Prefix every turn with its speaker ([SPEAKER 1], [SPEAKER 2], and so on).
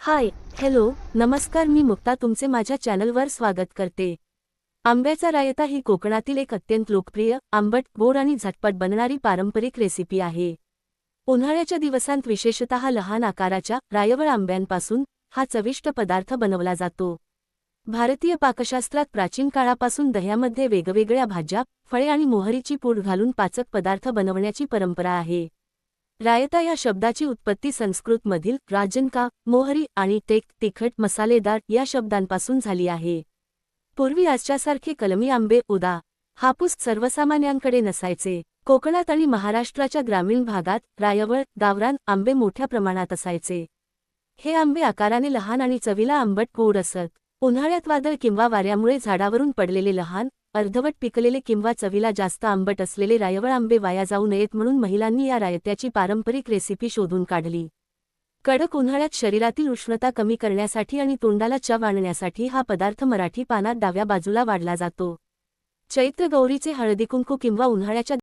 [SPEAKER 1] हाय, hello, नमस्कार. मी मुक्ता तुमचे माझ्या चॅनलवर स्वागत करते. आंब्याचा रायता ही कोकणातील एक अत्यंत लोकप्रिय, आंबट, गोड आणि झटपट बनणारी पारंपरिक रेसिपी आहे. उन्हाळ्याच्या दिवसांत विशेषतः लहान आकाराच्या, रायवळ आंब्यांपासून हा चविष्ट पदार्थ बनवला जातो. भारतीय पाकशास्त्रात प्राचीन काळापासून दह्यामध्ये वेगवेगळ्या भाज्या, फळे आणि मोहरीची पूड घालून पाचक पदार्थ बनवण्याची परंपरा आहे. रायता या शब्दाची उत्पत्ती संस्कृतमधील राजनका, मोहरी आणि तिखट मसालेदार या शब्दांपासून झाली आहे. पूर्वी आजच्यासारखे कलमी आंबे, हापूस सर्वसामान्यांकडे नसायचे. कोकणात आणि महाराष्ट्राच्या ग्रामीण भागात रायवळ, गावरान आंबे मोठ्या प्रमाणात असायचे. हे आंबे आकाराने लहान आणि चवीला आंबट गोड असत. उन्हाळ्यात वादळ किंवा वाऱ्यामुळे झाडावरून पडलेले लहान, अर्धवट पिकलेले किंवा चवीला जास्त आंबट असलेले रायवळ आंबे वाया जाऊ नयेत म्हणून महिलांनी या रायत्याची पारंपरिक रेसिपी शोधून काढली. कडक उन्हाळ्यात शरीरातील उष्णता कमी करण्यासाठी आणि तोंडाला चव आणण्यासाठी हा पदार्थ मराठी पानात डाव्या बाजूला वाढला जातो. चैत्र गौरीचे हळदीकुंकू किंवा उन्हाळ्याच्या